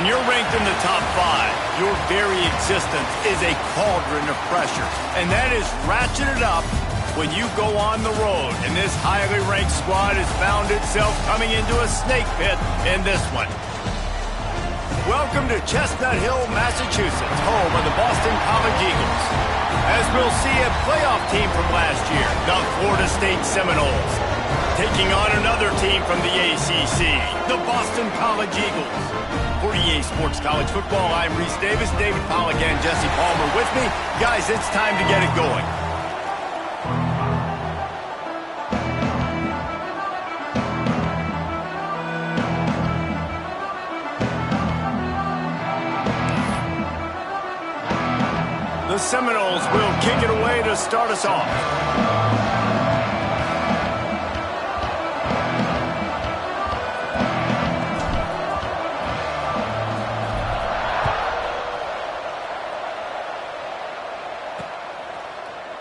When you're ranked in the top 5, your very existence is a cauldron of pressure. And that is ratcheted up when you go on the road. And this highly ranked squad has found itself coming into a snake pit in this one. Welcome to Chestnut Hill, Massachusetts, home of the Boston College Eagles. As we'll see a playoff team from last year, the Florida State Seminoles, taking on another team from the ACC, the Boston College Eagles. For EA Sports College Football, I'm Reese Davis, David Pollack, and Jesse Palmer with me. Guys, it's time to get it going. The Seminoles will kick it away to start us off.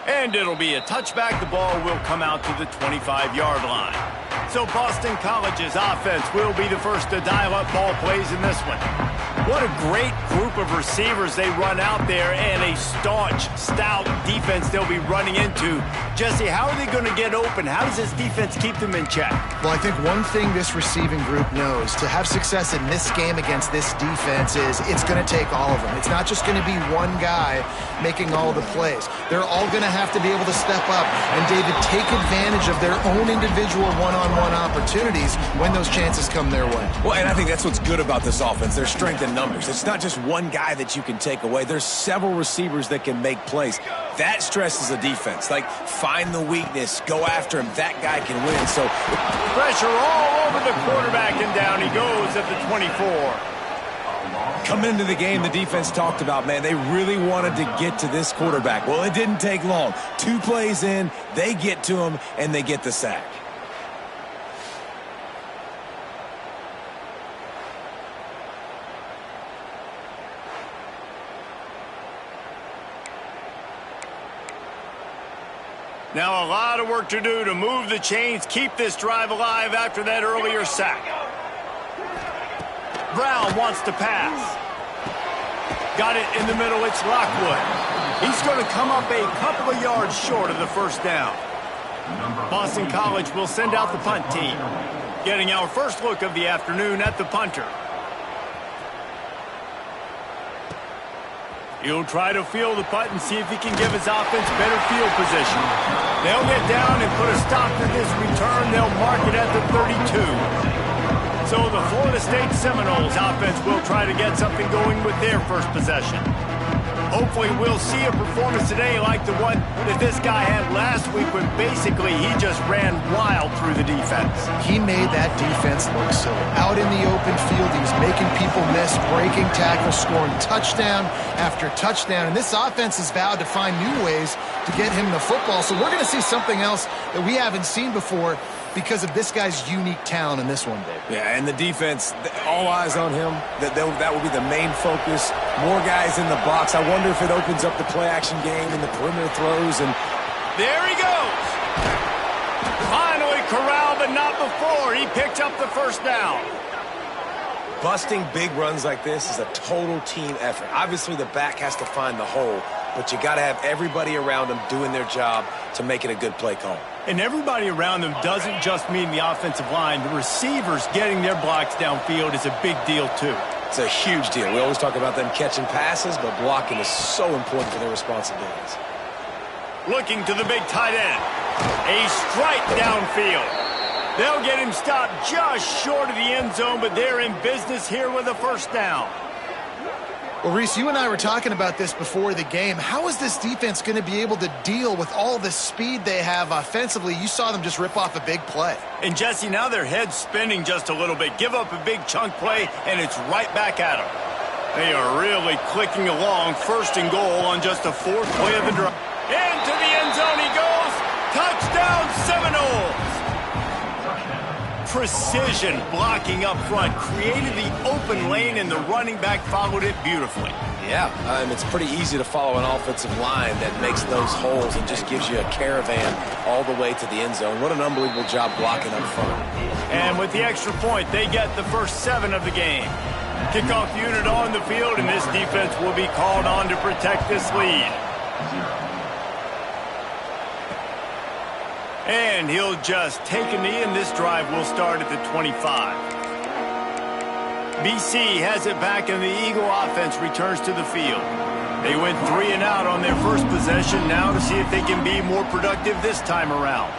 And it'll be a touchback. The ball will come out to the 25-yard line. So Boston College's offense will be the first to dial up ball plays in this one. What a great group of receivers they run out there, and a staunch, stout defense they'll be running into. Jesse, how are they going to get open? How does this defense keep them in check? Well, I think one thing this receiving group knows, to have success in this game against this defense, is it's going to take all of them. It's not just going to be one guy making all the plays. They're all going to have to be able to step up and, David, take advantage of their own individual one-on-one opportunities when those chances come their way. Well, and I think that's what's good about this offense, their strength in numbers. It's not just one guy that you can take away. There's several receivers that can make plays. That stresses the defense. Like, find the weakness, go after him. That guy can win. So pressure all over the quarterback, and down he goes at the 24. Coming into the game, the defense talked about, man, they really wanted to get to this quarterback. Well, it didn't take long. 2 plays in, they get to him, and they get the sack. Now a lot of work to do to move the chains, keep this drive alive after that earlier sack. Brown wants to pass. Got it in the middle, it's Lockwood. He's going to come up a couple of yards short of the first down. Boston College will send out the punt team. Getting our first look of the afternoon at the punter. He'll try to field the punt and see if he can give his offense better field position. They'll get down and put a stop to this return. They'll mark it at the 32. So the Florida State Seminoles offense will try to get something going with their first possession. Hopefully we'll see a performance today like the one that this guy had last week when basically he just ran wild through the defense. He made that defense look silly. Out in the open field, he was making people miss, breaking tackles, scoring touchdown after touchdown. And this offense has vowed to find new ways to get him the football. So we're going to see something else that we haven't seen before because of this guy's unique talent in this one, Dave. Yeah, and the defense, all eyes on him. That will be the main focus. More guys in the box. I wonder if it opens up the play-action game and the perimeter throws. And there he goes. Finally corralled, but not before. He picked up the first down. Busting big runs like this is a total team effort. Obviously, the back has to find the hole, but you got to have everybody around them doing their job to make it a good play call. And everybody around them doesn't just mean the offensive line. The receivers getting their blocks downfield is a big deal, too. It's a huge deal. We always talk about them catching passes, but blocking is so important for their responsibilities. Looking to the big tight end. A strike downfield. They'll get him stopped just short of the end zone, but they're in business here with a first down. Well, Reese, you and I were talking about this before the game. How is this defense going to be able to deal with all the speed they have offensively? You saw them just rip off a big play. And, Jesse, now their head's spinning just a little bit. Give up a big chunk play, and it's right back at them. They are really clicking along, 1st and goal on just the 4th play of the drive. Into the end zone he goes. Touchdown, Seminoles. Precision blocking up front created the open lane, and the running back followed it beautifully. Yeah, it's pretty easy to follow an offensive line that makes those holes and just gives you a caravan all the way to the end zone. What an unbelievable job blocking up front. And with the extra point, they get the first 7 of the game. Kickoff unit on the field, and this defense will be called on to protect this lead. And he'll just take a knee, and this drive will start at the 25. BC has it back, and the Eagle offense returns to the field. They went 3 and out on their first possession, now to see if they can be more productive this time around.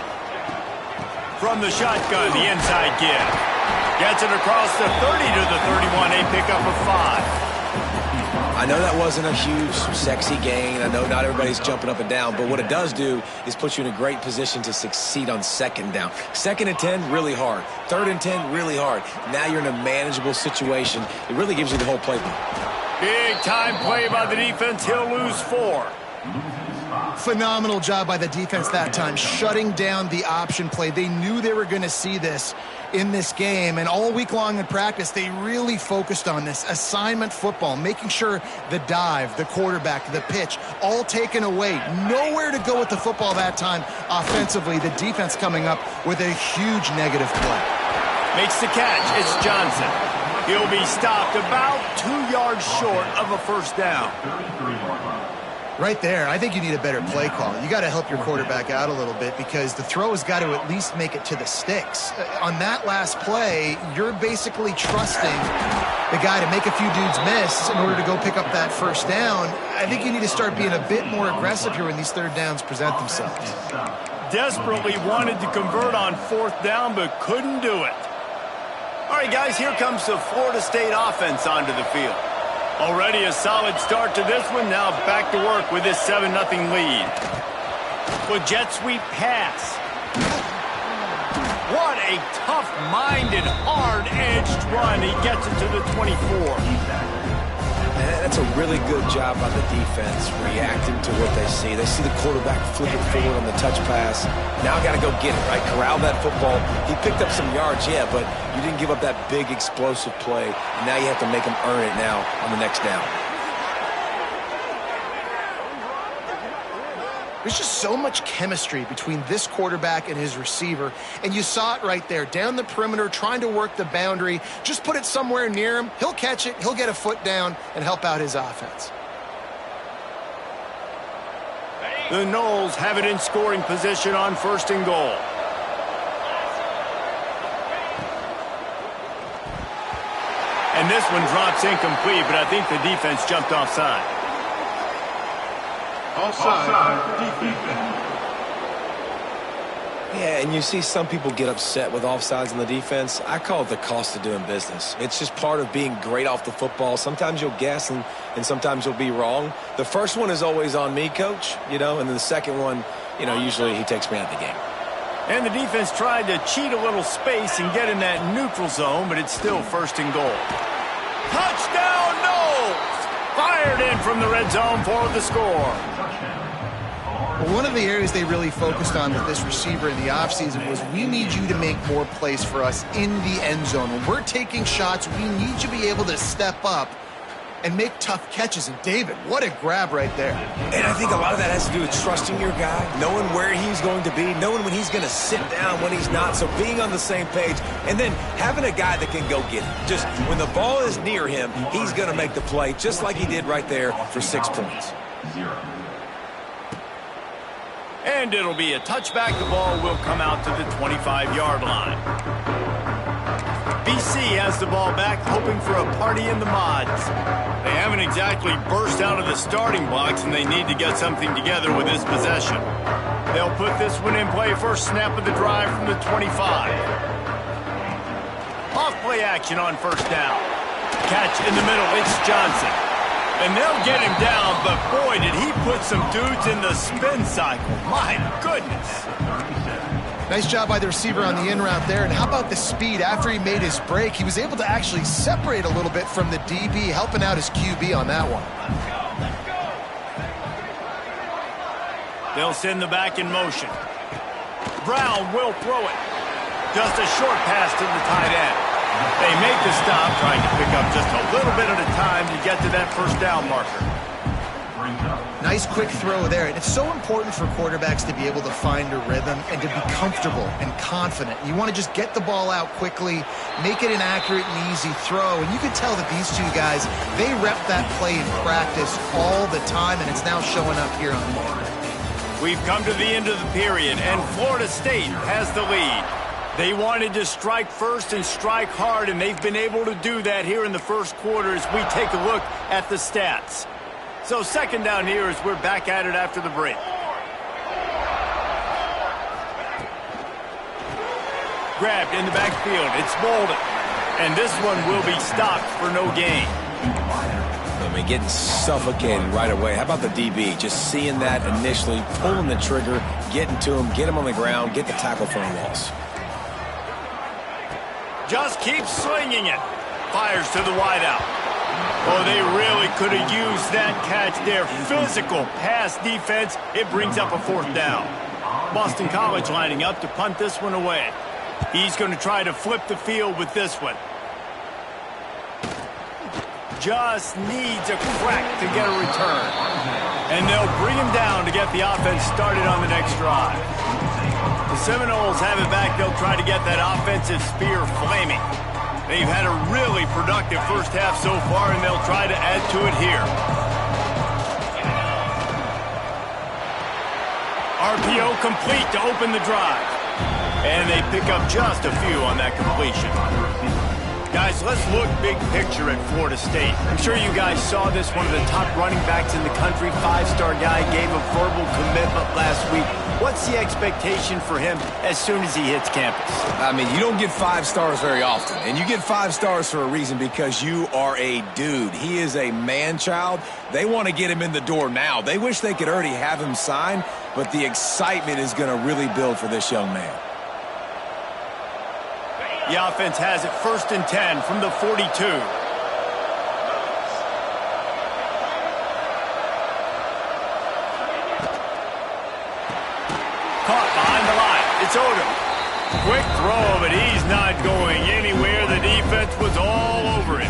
From the shotgun, the inside give. Gets it across the 30 to the 31, a pickup of 5. I know that wasn't a huge, sexy gain. I know not everybody's jumping up and down, but what it does do is put you in a great position to succeed on 2nd down. 2nd and 10, really hard. 3rd and 10, really hard. Now you're in a manageable situation. It really gives you the whole playbook. Big time play by the defense. He'll lose 4. Phenomenal job by the defense that time, shutting down the option play. They knew they were going to see this in this game, and all week long in practice, they really focused on this assignment football, making sure the dive, the quarterback, the pitch, all taken away. Nowhere to go with the football that time offensively. The defense coming up with a huge negative play. Makes the catch. It's Johnson. He'll be stopped about 2 yards short of a 1st down. Right there, I think you need a better play call. You got to help your quarterback out a little bit because the throw has got to at least make it to the sticks. On that last play, you're basically trusting the guy to make a few dudes miss in order to go pick up that 1st down. I think you need to start being a bit more aggressive here when these 3rd downs present themselves. Desperately wanted to convert on 4th down, but couldn't do it. All right, guys, here comes the Florida State offense onto the field. Already a solid start to this one. Now back to work with this 7-0 lead. With jet sweep pass. What a tough-minded, hard-edged run. He gets it to the 24. That's a really good job by the defense, reacting to what they see. They see the quarterback flip it forward on the touch pass. Now got to go get it, right? Corral that football. He picked up some yards, yeah, but you didn't give up that big explosive play. And now you have to make him earn it now on the next down. There's just so much chemistry between this quarterback and his receiver, and you saw it right there, down the perimeter, trying to work the boundary. Just put it somewhere near him. He'll catch it, he'll get a foot down, and help out his offense. The Noles have it in scoring position on 1st and goal. And this one drops incomplete, but I think the defense jumped offside. Offside, defense. Yeah, and you see some people get upset with offsides on the defense. I call it the cost of doing business. It's just part of being great off the football. Sometimes you'll guess and sometimes you'll be wrong. The first one is always on me, Coach, and then the second one, usually he takes me out of the game. And the defense tried to cheat a little space and get in that neutral zone, but it's still 1st and goal. Touchdown, Noles! Fired in from the red zone for the score. Well, one of the areas they really focused on with this receiver in the offseason was we need you to make more plays for us in the end zone. When we're taking shots, we need you to be able to step up and make tough catches. And David, what a grab right there. And I think a lot of that has to do with trusting your guy, knowing where he's going to be, knowing when he's going to sit down, when he's not. So being on the same page, and then having a guy that can go get it. Just when the ball is near him, he's going to make the play, just like he did right there for 6 points. And it'll be a touchback. The ball will come out to the 25-yard line. BC has the ball back, hoping for a party in the mods. They haven't exactly burst out of the starting blocks, and they need to get something together with this possession. They'll put this one in play. First snap of the drive from the 25. Off play action on 1st down. Catch in the middle. It's Johnson. And they'll get him down, but boy, did he put some dudes in the spin cycle. My goodness. Nice job by the receiver on the in route there. And how about the speed? After he made his break, he was able to actually separate a little bit from the DB, helping out his QB on that one. They'll send the back in motion. Brown will throw it. Just a short pass to the tight end. They make the stop, trying to pick up just a little bit at a time to get to that 1st down marker. brings up. Nice quick throw there. And it's so important for quarterbacks to be able to find a rhythm and to be comfortable and confident. You want to just get the ball out quickly, make it an accurate and easy throw. And you can tell that these two guys, they rep that play in practice all the time, and it's now showing up here on the field. We've come to the end of the period, and Florida State has the lead. They wanted to strike first and strike hard, and they've been able to do that here in the first quarter as we take a look at the stats. So second down here as we're back at it after the break. Grabbed in the backfield. It's Bolden. And this one will be stopped for no gain. I mean, getting suffocated right away. How about the DB? Just seeing that initially, pulling the trigger, getting to him, get him on the ground, get the tackle for a loss. Just keeps slinging it. Fires to the wideout. Oh, they really could have used that catch there. Physical pass defense. It brings up a fourth down. Boston College lining up to punt this one away. He's going to try to flip the field with this one. Just needs a crack to get a return. And they'll bring him down to get the offense started on the next drive. The Seminoles have it back. They'll try to get that offensive spear flaming. They've had a really productive first half so far, and they'll try to add to it here. RPO complete to open the drive. And they pick up just a few on that completion. Guys, let's look big picture at Florida State. I'm sure you guys saw this. One of the top running backs in the country, five-star guy, gave a verbal commitment last week. What's the expectation for him as soon as he hits campus? I mean, you don't get 5 stars very often. And you get 5 stars for a reason, because you are a dude. He is a man-child. They want to get him in the door now. They wish they could already have him signed, but the excitement is going to really build for this young man. The offense has it 1st and 10 from the 42. Caught behind the line. It's Odom. Quick throw, but he's not going anywhere. The defense was all over it.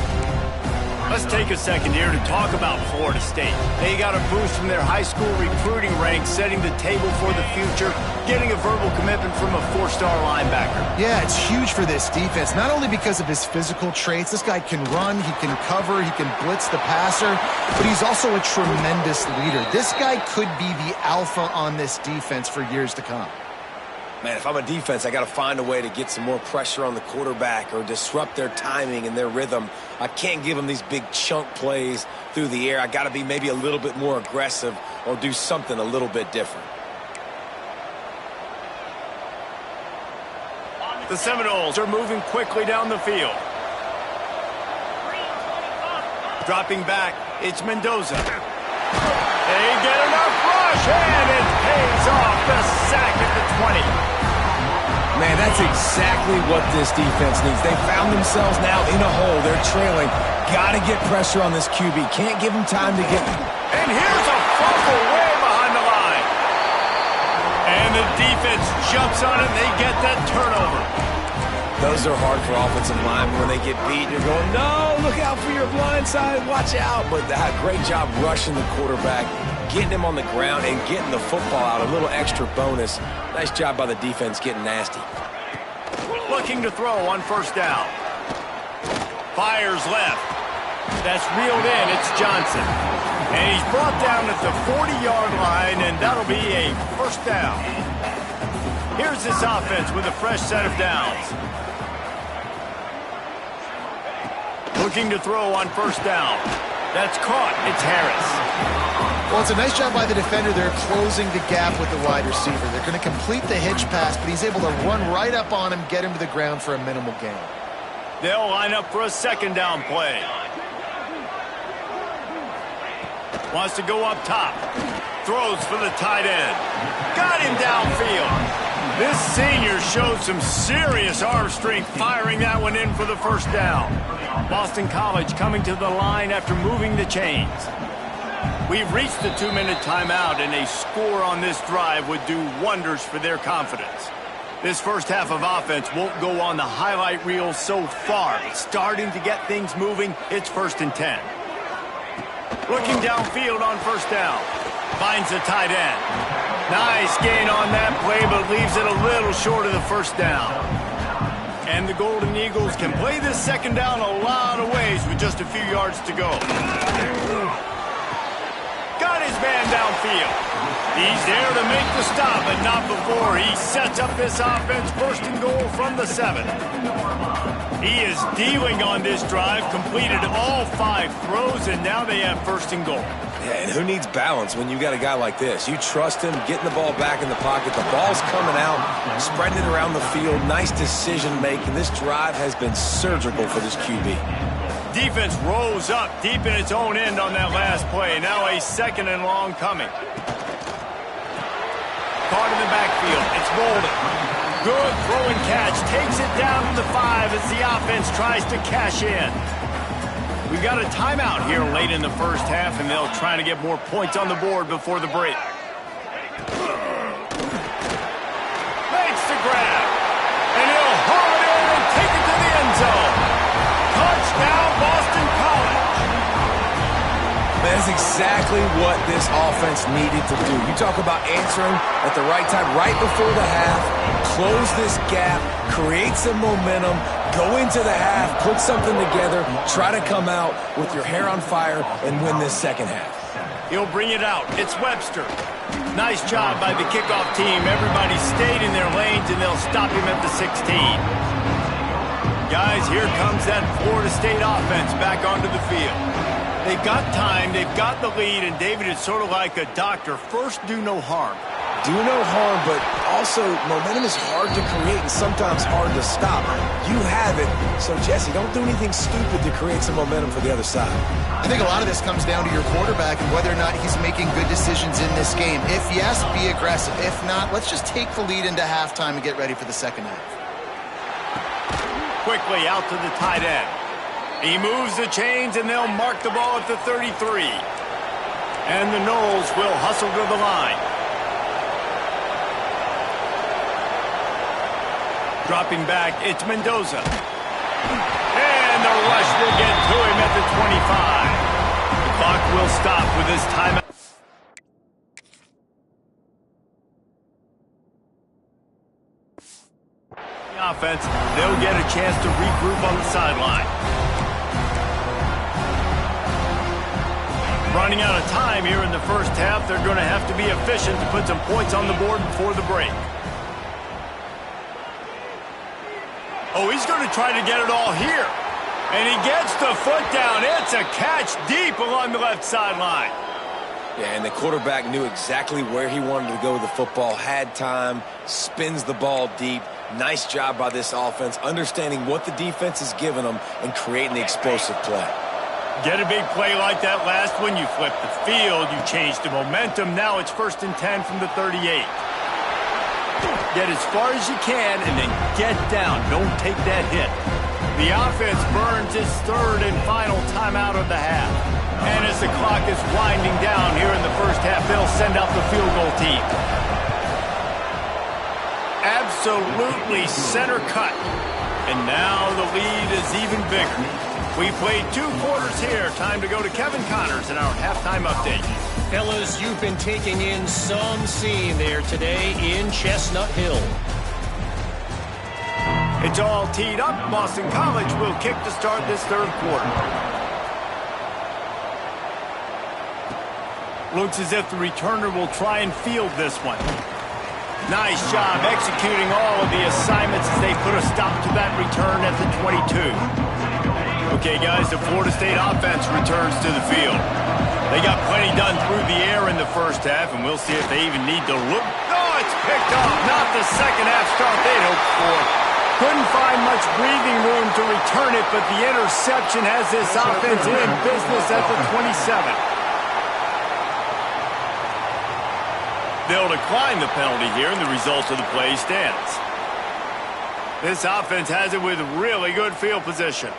Let's take a second here to talk about Florida State. They got a boost from their high school recruiting ranks, setting the table for the future, getting a verbal commitment from a 4-star linebacker. Yeah, it's huge for this defense, not only because of his physical traits. This guy can run, he can cover, he can blitz the passer, but he's also a tremendous leader. This guy could be the alpha on this defense for years to come. Man, if I'm a defense, I got to find a way to get some more pressure on the quarterback or disrupt their timing and their rhythm. I can't give them these big chunk plays through the air. I got to be maybe a little bit more aggressive or do something a little bit different. The Seminoles are moving quickly down the field. Dropping back, it's Mendoza. They get enough rush, and it pays off. The sack at the 20. Man, that's exactly what this defense needs. They found themselves now in a hole. They're trailing. Got to get pressure on this QB. Can't give him time to get... And here's a fumble way behind the line. And the defense jumps on it, and they get that turnover. Those are hard for offensive linemen. When they get beat, you're going, no, look out for your blind side. Watch out. But great job rushing the quarterback, getting him on the ground, and getting the football out. A little extra bonus. Nice job by the defense getting nasty. Looking to throw on 1st down. Fires left. That's reeled in. It's Johnson. And he's brought down at the 40-yard line, and that'll be a 1st down. Here's this offense with a fresh set of downs. Looking to throw on 1st down. That's caught. It's Harris. Well, it's a nice job by the defender. They're closing the gap with the wide receiver. They're going to complete the hitch pass, but he's able to run right up on him, get him to the ground for a minimal gain. They'll line up for a 2nd down play. Wants to go up top. Throws for the tight end. Got him downfield. This senior showed some serious arm strength, firing that one in for the 1st down. Boston College coming to the line after moving the chains. We've reached the 2-minute timeout, and a score on this drive would do wonders for their confidence. This first half of offense won't go on the highlight reel so far. It's starting to get things moving. It's 1st and 10. Looking downfield on first down. Finds the tight end. Nice gain on that play, but leaves it a little short of the first down. And the Golden Eagles can play this second down a lot of ways with just a few yards to go. Got his man downfield. He's there to make the stop, but not before he sets up this offense first and goal from the 7. He is dealing on this drive, completed all 5 throws, and now they have first and goal. Yeah, and who needs balance when you got a guy like this? You trust him, getting the ball back in the pocket. The ball's coming out, spreading it around the field. Nice decision-making. This drive has been surgical for this QB. Defense rose up deep in its own end on that last play. Now a second and long coming. Caught in the backfield. It's Bolden. Good throw and catch. Takes it down to the 5 as the offense tries to cash in. We've got a timeout here late in the first half, and they'll try to get more points on the board before the break. Makes the grab. And he'll haul it in and take it to the end zone. Touchdown, Boston College. That's exactly what this offense needed to do. You talk about answering at the right time, right before the half, close this gap, create some momentum, go into the half, put something together, try to come out with your hair on fire and win this second half. He'll bring it out. It's Webster. Nice job by the kickoff team. Everybody stayed in their lanes, and they'll stop him at the 16. Guys, here comes that Florida State offense back onto the field. They've got time, they've got the lead, and David is sort of like a doctor. First, do no harm. Do no harm, but also momentum is hard to create and sometimes hard to stop. You have it, so Jesse, don't do anything stupid to create some momentum for the other side. I think a lot of this comes down to your quarterback and whether or not he's making good decisions in this game. If yes, be aggressive. If not, let's just take the lead into halftime and get ready for the second half. Quickly out to the tight end. He moves the chains, and they'll mark the ball at the 33. And the Noles will hustle to the line. Dropping back, it's Mendoza. And the rush will get to him at the 25. The clock will stop with this timeout. The offense, they'll get a chance to regroup on the sideline. Running out of time here in the first half. They're going to have to be efficient to put some points on the board before the break. Oh, he's going to try to get it all here. And he gets the foot down. It's a catch deep along the left sideline. Yeah, and the quarterback knew exactly where he wanted to go with the football, had time, spins the ball deep. Nice job by this offense, understanding what the defense is giving them and creating the explosive play. Get a big play like that last one. You flip the field. You change the momentum. Now it's 1st and 10 from the 38. Get as far as you can and then get down. Don't take that hit. The offense burns its 3rd and final timeout of the half. And as the clock is winding down here in the first half, they'll send out the field goal team. Absolutely center cut. And now the lead is even bigger. We played 2 quarters here. Time to go to Kevin Connors in our halftime update. Fellas, you've been taking in some scene there today in Chestnut Hill. It's all teed up. Boston College will kick to start this 3rd quarter. Looks as if the returner will try and field this one. Nice job executing all of the assignments as they put a stop to that return at the 22. Okay, guys, the Florida State offense returns to the field. They got plenty done through the air in the first half, and we'll see if they even need to look. Oh, it's picked off. Not the second half start they'd hoped for. Couldn't find much breathing room to return it, but the interception has this offense in business at the 27. They'll decline the penalty here, and the result of the play stands. This offense has it with really good field position.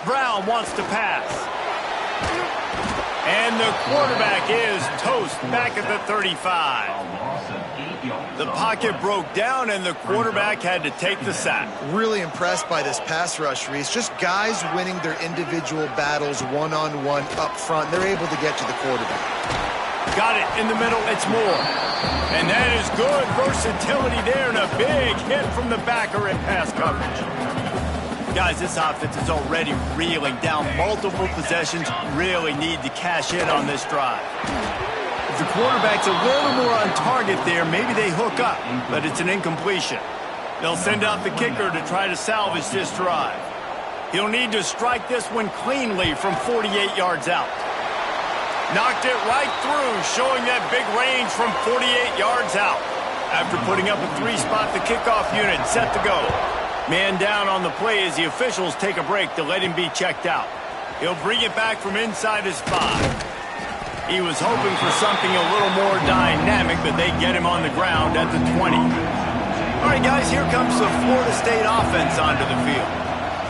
Brown wants to pass. And the quarterback is toast back at the 35. The pocket broke down, and the quarterback had to take the sack. Really impressed by this pass rush, Reese. Just guys winning their individual battles one-on-one up front. They're able to get to the quarterback. Got it in the middle. It's Moore. And that is good versatility there, and a big hit from the backer in pass coverage. Guys, this offense is already reeling down multiple possessions. Really need to cash in on this drive. If the quarterback's a little more on target there, maybe they hook up, but it's an incompletion. They'll send out the kicker to try to salvage this drive. He'll need to strike this one cleanly from 48 yards out. Knocked it right through, showing that big range from 48 yards out. After putting up a three-spot, the kickoff unit set to go. Man down on the play as the officials take a break to let him be checked out. He'll bring it back from inside his 5. He was hoping for something a little more dynamic, but they get him on the ground at the 20. All right, guys, here comes the Florida State offense onto the field.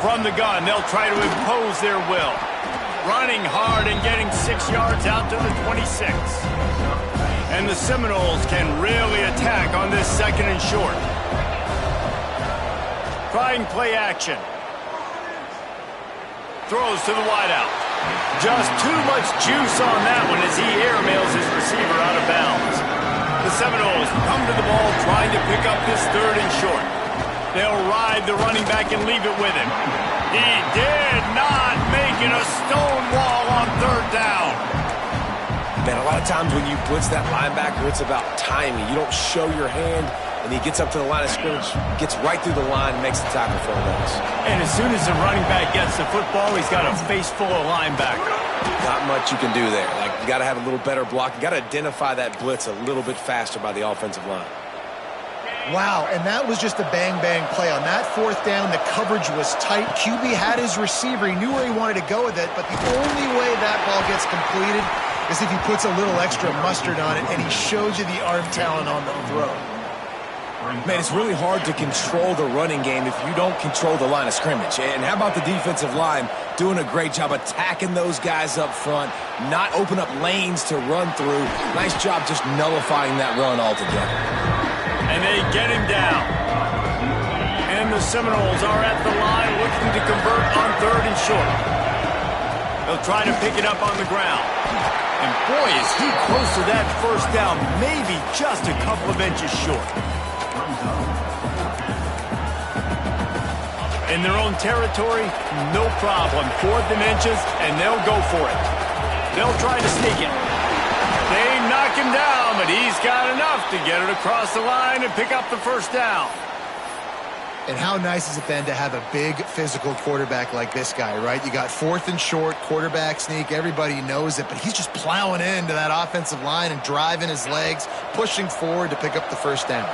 From the gun, they'll try to impose their will. Running hard and getting 6 yards out to the 26. And the Seminoles can really attack on this 2nd and short. Trying play action. Throws to the wideout. Just too much juice on that one as he airmails his receiver out of bounds. The Seminoles come to the ball trying to pick up this 3rd and short. They'll ride the running back and leave it with him. He did not make it a stone wall on 3rd down. Man, a lot of times when you blitz that linebacker, it's about timing. You don't show your hand, and he gets up to the line of scrimmage, gets right through the line, makes the tackle for a loss. And as soon as the running back gets the football, he's got a face full of linebacker. Not much you can do there. Like, you got to have a little better block. You got to identify that blitz a little bit faster by the offensive line. Wow, and that was just a bang-bang play. On that 4th down, the coverage was tight. QB had his receiver. He knew where he wanted to go with it, but the only way that ball gets completed is if he puts a little extra mustard on it, and he shows you the arm talent on the throw. Man, it's really hard to control the running game if you don't control the line of scrimmage. And how about the defensive line doing a great job attacking those guys up front, not open up lanes to run through. Nice job just nullifying that run altogether. And they get him down. And the Seminoles are at the line looking to convert on 3rd and short. They'll try to pick it up on the ground. And boy, is he close to that 1st down, maybe just a couple of inches short. In their own territory, no problem. 4th and inches, and they'll go for it. They'll try to sneak it. They knock him down, but he's got enough to get it across the line and pick up the 1st down. And how nice is it then to have a big physical quarterback like this guy, right? You got 4th and short, quarterback sneak, everybody knows it, but he's just plowing into that offensive line and driving his legs, pushing forward to pick up the 1st down.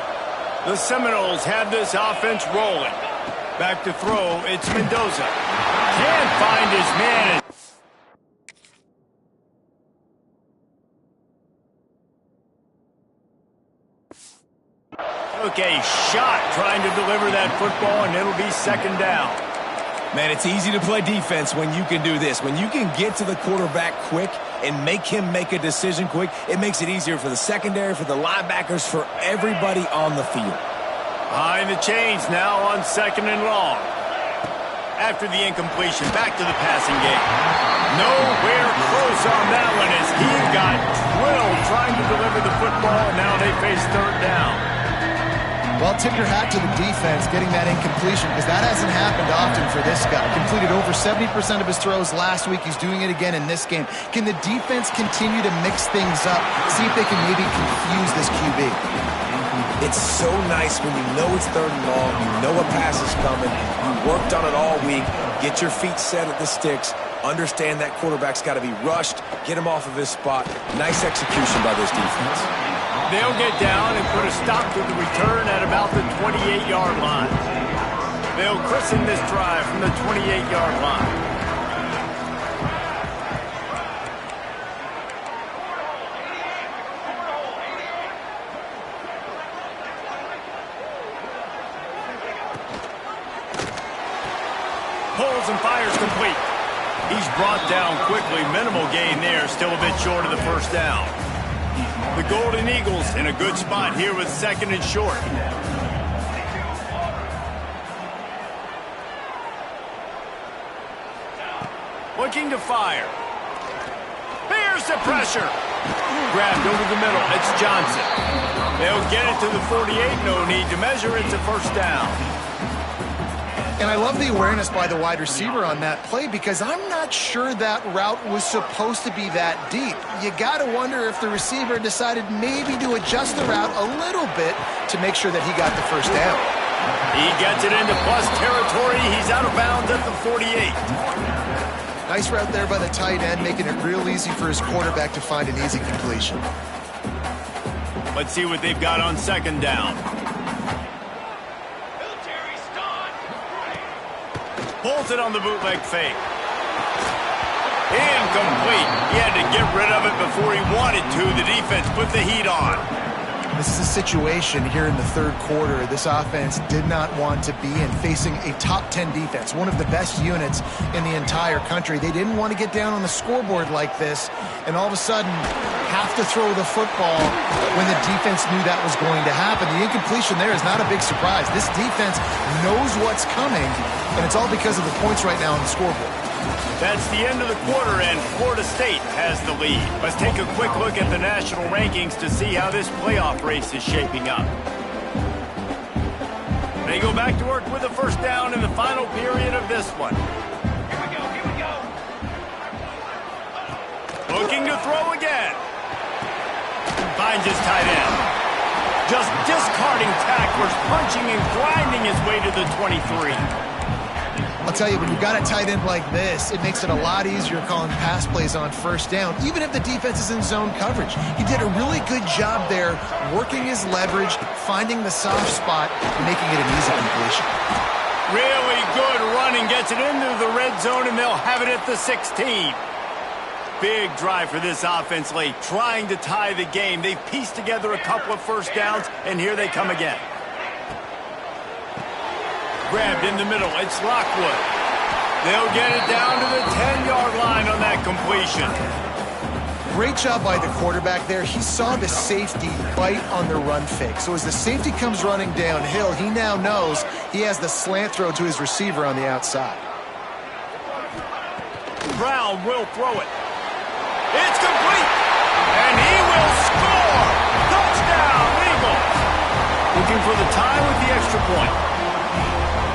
The Seminoles have this offense rolling. Back to throw, it's Mendoza. Can't find his man. Okay, shot trying to deliver that football, and it'll be 2nd down. Man, it's easy to play defense when you can do this. When you can get to the quarterback quick and make him make a decision quick, it makes it easier for the secondary, for the linebackers, for everybody on the field. Behind the chains now on 2nd and long. After the incompletion, back to the passing game. Nowhere close on that one as he got drilled trying to deliver the football, and now they face 3rd down. Well, tip your hat to the defense getting that incompletion because that hasn't happened often for this guy. Completed over 70% of his throws last week. He's doing it again in this game. Can the defense continue to mix things up, see if they can maybe confuse this QB? It's so nice when you know it's 3rd and long, you know a pass is coming, you worked on it all week, get your feet set at the sticks, understand that quarterback's got to be rushed, get him off of his spot. Nice execution by this defense. They'll get down and put a stop to the return at about the 28-yard line. They'll christen this drive from the 28-yard line. Pulls and fires complete. He's brought down quickly. Minimal gain there. Still a bit short of the first down. The Golden Eagles in a good spot here with 2nd and short. Looking to fire. Here's the pressure. Grabbed over the middle. It's Johnson. They'll get it to the 48. No need to measure. It's a first down. And I love the awareness by the wide receiver on that play because I'm not sure that route was supposed to be that deep. You got to wonder if the receiver decided maybe to adjust the route a little bit to make sure that he got the first down. He gets it into plus territory. He's out of bounds at the 48. Nice route there by the tight end, making it real easy for his quarterback to find an easy completion. Let's see what they've got on 2nd down. Pulls it on the bootleg fake. Incomplete. He had to get rid of it before he wanted to. The defense put the heat on. This is a situation here in the 3rd quarter this offense did not want to be in, facing a top 10 defense, one of the best units in the entire country. They didn't want to get down on the scoreboard like this and all of a sudden have to throw the football when the defense knew that was going to happen. The incompletion there is not a big surprise. This defense knows what's coming, and it's all because of the points right now on the scoreboard. That's the end of the quarter, and Florida State has the lead. Let's take a quick look at the national rankings to see how this playoff race is shaping up. They go back to work with a first down in the final period of this one. Here we go. Looking to throw again. Finds his tight end. Just discarding tacklers, punching and grinding his way to the 23. I'll tell you, when you've got a tight end like this, it makes it a lot easier calling pass plays on first down, even if the defense is in zone coverage. He did a really good job there, working his leverage, finding the soft spot, and making it an easy completion. Really good running, gets it into the red zone, and they'll have it at the 16. Big drive for this offense late, trying to tie the game. They've pieced together a couple of first downs, and here they come again. Grabbed in the middle. It's Lockwood. They'll get it down to the 10-yard line on that completion. Great job by the quarterback there. He saw the safety bite on the run fake. So as the safety comes running downhill, he now knows he has the slant throw to his receiver on the outside. Brown will throw it. It's complete. And he will score. Touchdown, Eagles. Looking for the tie with the extra point.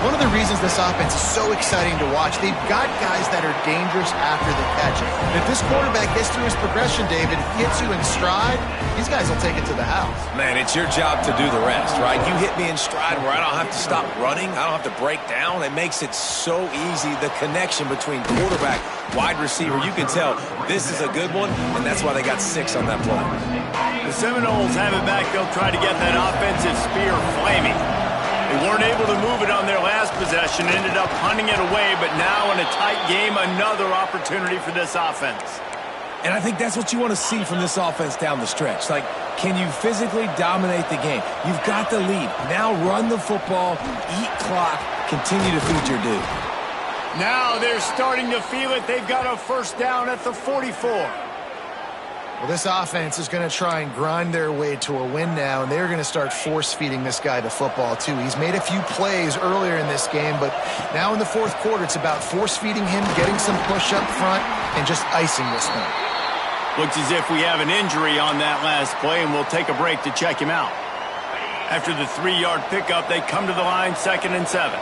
One of the reasons this offense is so exciting to watch, they've got guys that are dangerous after the catch. And if this quarterback gets through his progression, David, hits you in stride, these guys will take it to the house. Man, it's your job to do the rest, right? You hit me in stride where I don't have to stop running. I don't have to break down. It makes it so easy. The connection between quarterback, wide receiver, you can tell this is a good one, and that's why they got 6 on that play. The Seminoles have it back. They'll try to get that offensive spear flaming. They weren't able to move it on their last possession, ended up punting it away, but now in a tight game, another opportunity for this offense. And I think that's what you want to see from this offense down the stretch. Like, can you physically dominate the game? You've got the lead. Now run the football, eat clock, continue to feed your dude. Now they're starting to feel it. They've got a first down at the 44. Well, this offense is going to try and grind their way to a win now, and they're going to start force-feeding this guy the football, too. He's made a few plays earlier in this game, but now in the 4th quarter, it's about force-feeding him, getting some push up front, and just icing this thing. Looks as if we have an injury on that last play, and we'll take a break to check him out. After the 3-yard pickup, they come to the line, 2nd and 7.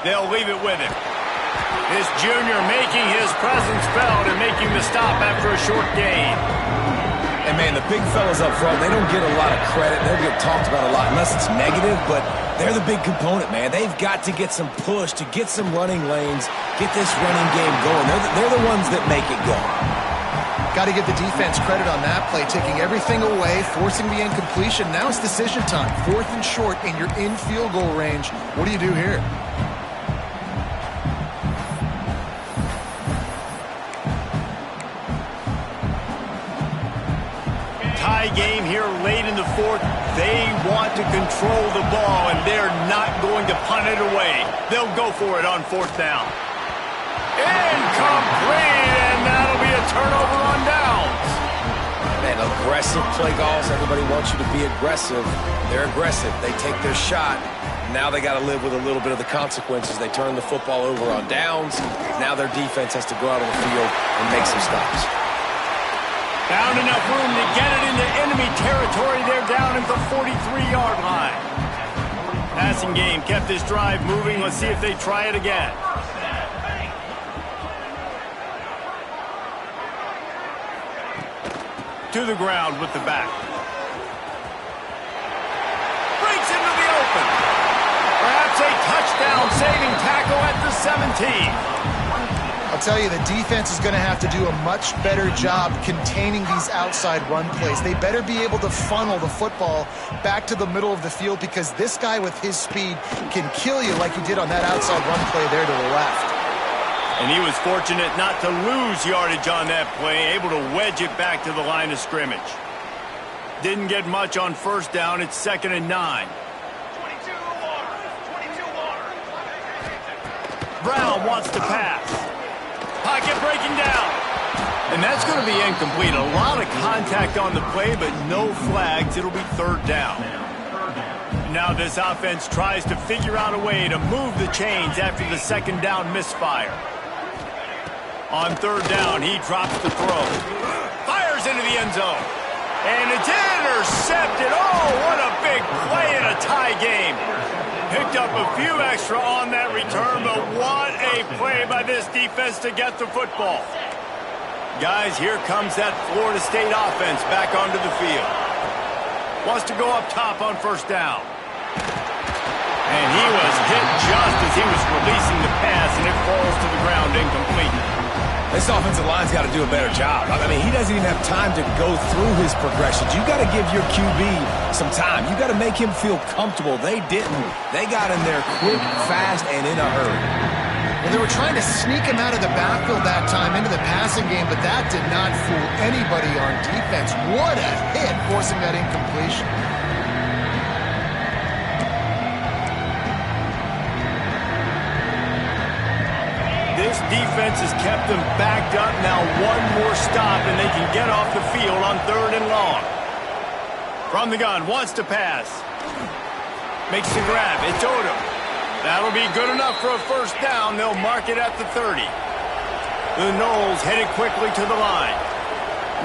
They'll leave it with him. This junior making his presence felt and making the stop after a short gain. And, man, the big fellas up front, they don't get a lot of credit. They don't get talked about a lot unless it's negative, but they're the big component, man. They've got to get some push, to get some running lanes, get this running game going. They're the ones that make it go. Got to give the defense credit on that play, taking everything away, forcing the incompletion. Now it's decision time. 4th and short, and you're in field goal range. What do you do here? Tie game here late in the 4th. They want to control the ball, and they're not going to punt it away. They'll go for it on 4th down. aggressive play calls. Everybody wants you to be aggressive. They're aggressive. They take their shot. Now they got to live with a little bit of the consequences. They turn the football over on downs. Now their defense has to go out on the field and make some stops. Found enough room to get it into enemy territory. They're down at the 43-yard line. Passing game kept this drive moving. Let's see if they try it again. To the ground with the back. Breaks into the open. Perhaps a touchdown-saving tackle at the 17. I'll tell you, the defense is going to have to do a much better job containing these outside run plays. They better be able to funnel the football back to the middle of the field, because this guy with his speed can kill you like he did on that outside run play there to the left. And he was fortunate not to lose yardage on that play, able to wedge it back to the line of scrimmage. Didn't get much on first down. It's 2nd and 9. Brown wants to pass. Pocket breaking down. And that's going to be incomplete. A lot of contact on the play, but no flags. It'll be 3rd down. Now this offense tries to figure out a way to move the chains after the 2nd down misfire. On 3rd down, he drops the throw. Fires into the end zone. And it's intercepted. Oh, what a big play in a tie game. Picked up a few extra on that return, but what a play by this defense to get the football. Guys, here comes that Florida State offense back onto the field. Wants to go up top on 1st down. And he was hit just as he was releasing the pass, and it falls to the ground incomplete. This offensive line's got to do a better job. I mean, he doesn't even have time to go through his progressions. You got to give your QB some time. You got to make him feel comfortable. They didn't. They got in there quick, fast, and in a hurry. Well, they were trying to sneak him out of the backfield that time into the passing game, but that did not fool anybody on defense. What a hit, forcing that incompletion. This defense has kept them backed up. Now one more stop, and they can get off the field on 3rd and long. From the gun, wants to pass. Makes the grab. It's Odom. That'll be good enough for a 1st down. They'll mark it at the 30. The Noles headed quickly to the line.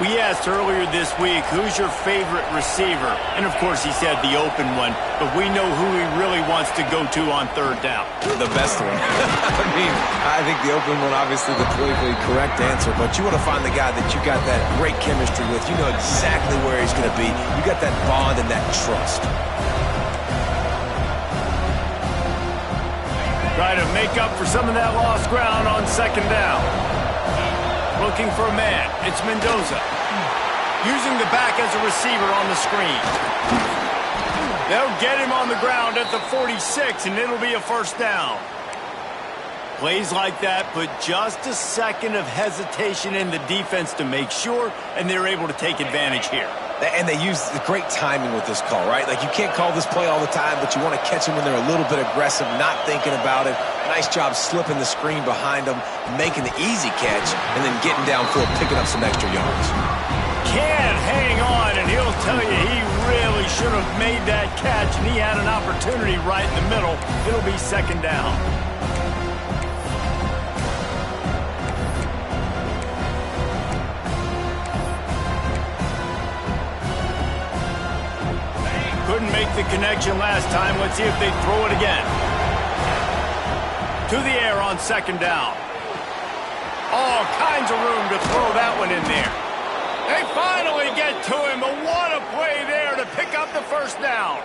We asked earlier this week, who's your favorite receiver? And, of course, he said the open one, but we know who he really wants to go to on 3rd down. The best one. I mean, I think the open one, obviously the politically correct answer, but you want to find the guy that you got that great chemistry with. You know exactly where he's going to be. You got that bond and that trust. Try to make up for some of that lost ground on 2nd down. Looking for a man. It's Mendoza. Using the back as a receiver on the screen. They'll get him on the ground at the 46, and it'll be a 1st down. Plays like that put just a second of hesitation in the defense to make sure, and they're able to take advantage here. And they use the great timing with this call, right? Like, you can't call this play all the time, but you want to catch them when they're a little bit aggressive, not thinking about it. Nice job slipping the screen behind them, making the easy catch, and then getting downfield, picking up some extra yards. Can't hang on, and he'll tell you he really should have made that catch, and he had an opportunity right in the middle. It'll be 2nd down. Couldn't make the connection last time. Let's see if they throw it again. To the air on 2nd down. All kinds of room to throw that one in there. They finally get to him, but what a play there to pick up the 1st down.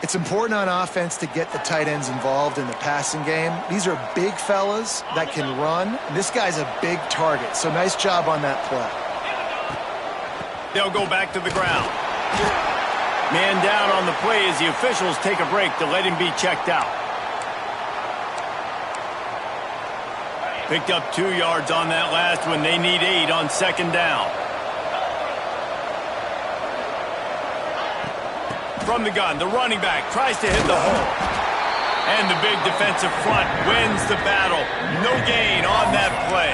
It's important on offense to get the tight ends involved in the passing game. These are big fellas that can run. This guy's a big target, so nice job on that play. They'll go back to the ground. Man down on the play as the officials take a break to let him be checked out. Picked up 2 yards on that last one. They need 8 on 2nd down. From the gun, the running back tries to hit the hole. And the big defensive front wins the battle. No gain on that play.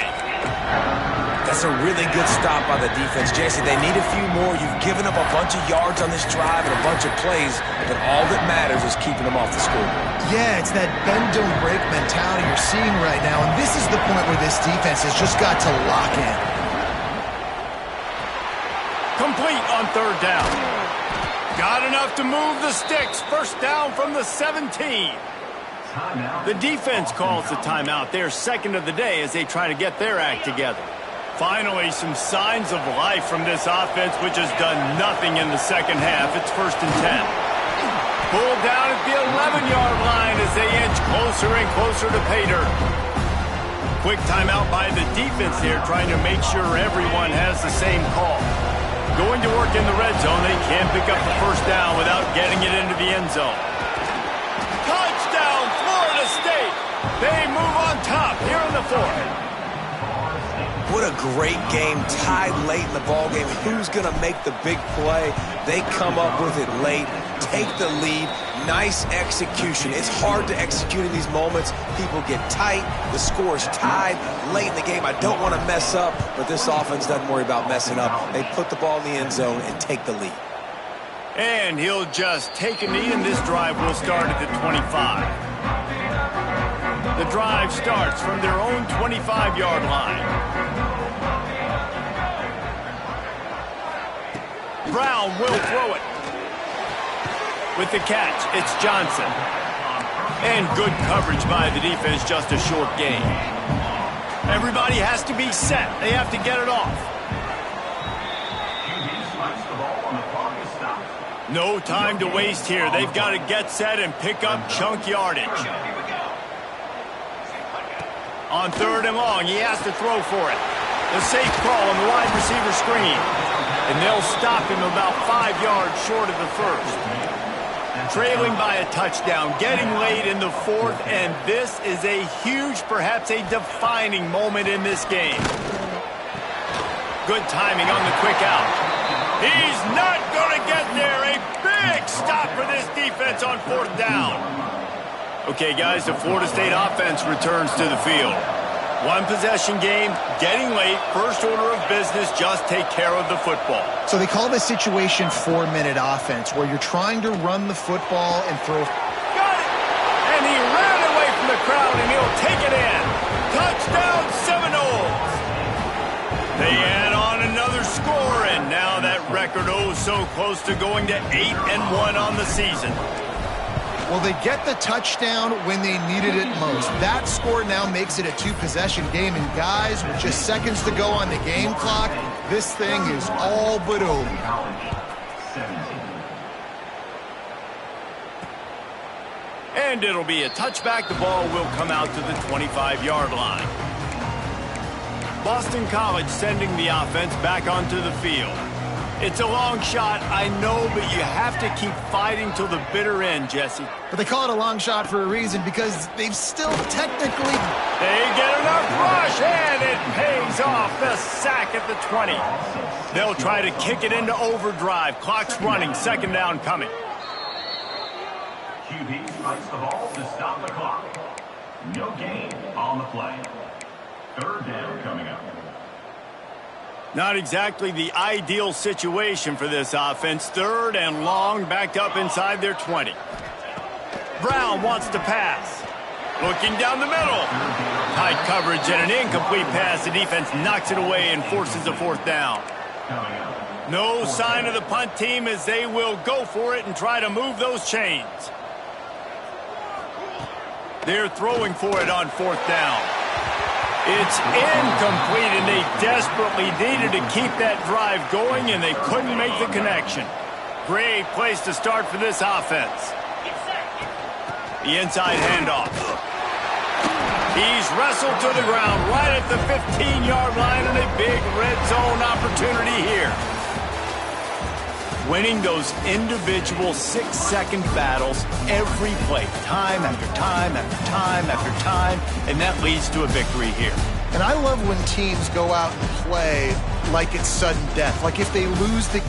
That's a really good stop by the defense. Jesse, they need a few more. You've given up a bunch of yards on this drive and a bunch of plays, but all that matters is keeping them off the scoreboard. Yeah, it's that bend, don't break mentality you're seeing right now, and this is the point where this defense has just got to lock in. Complete on third down. Got enough to move the sticks. First down from the 17. The defense calls the timeout. They're second of the day as they try to get their act together. Finally, some signs of life from this offense, which has done nothing in the second half. It's 1st and 10. Pulled down at the 11-yard line as they inch closer and closer to pay dirt. Quick timeout by the defense here, trying to make sure everyone has the same call. Going to work in the red zone, they can't pick up the first down without getting it into the end zone. Touchdown, Florida State! They move on top here in the 4th. What a great game, tied late in the ballgame. Who's going to make the big play? They come up with it late, take the lead. Nice execution. It's hard to execute in these moments. People get tight. The score's tied late in the game. I don't want to mess up, but this offense doesn't worry about messing up. They put the ball in the end zone and take the lead. And he'll just take a knee, and this drive will start at the 25. The drive starts from their own 25-yard line. Brown will throw it. With the catch, it's Johnson. And good coverage by the defense, just a short gain. Everybody has to be set. They have to get it off. No time to waste here. They've got to get set and pick up chunk yardage. On 3rd and long, he has to throw for it. The safe call on the wide receiver screen. And they'll stop him about 5 yards short of the first. Trailing by a touchdown, getting late in the 4th, and this is a huge, perhaps a defining moment in this game. Good timing on the quick out. He's not going to get there. A big stop for this defense on 4th down. Okay, guys, the Florida State offense returns to the field. One possession game, getting late, first order of business, just take care of the football. So they call this situation 4-minute offense, where you're trying to run the football and throw. Got it! And he ran away from the crowd, and he'll take it in. Touchdown, Seminoles! They add on another score, and now that record so close to going to 8-1 on the season. Well, they get the touchdown when they needed it most. That score now makes it a 2-possession game. And guys, with just seconds to go on the game clock, this thing is all but over. And it'll be a touchback. The ball will come out to the 25-yard line. Boston College sending the offense back onto the field. It's a long shot, I know, but you have to keep fighting till the bitter end, Jesse. But they call it a long shot for a reason, because they've still technically... They get enough rush, and it pays off. The sack at the 20. They'll try to kick it into overdrive. Clock's running, 2nd down coming. QB strikes the ball to stop the clock. No gain on the play. 3rd down coming up. Not exactly the ideal situation for this offense. 3rd and long, backed up inside their 20. Brown wants to pass. Looking down the middle. Tight coverage and an incomplete pass. The defense knocks it away and forces a 4th down. No sign of the punt team as they will go for it and try to move those chains. They're throwing for it on 4th down. It's incomplete, and they desperately needed to keep that drive going, and they couldn't make the connection. Great place to start for this offense. The inside handoff. He's wrestled to the ground right at the 15-yard line, and a big red zone opportunity here. Winning those individual 6-second battles every play, time after time after time after time, and that leads to a victory here. And I love when teams go out and play like it's sudden death. Like if they lose the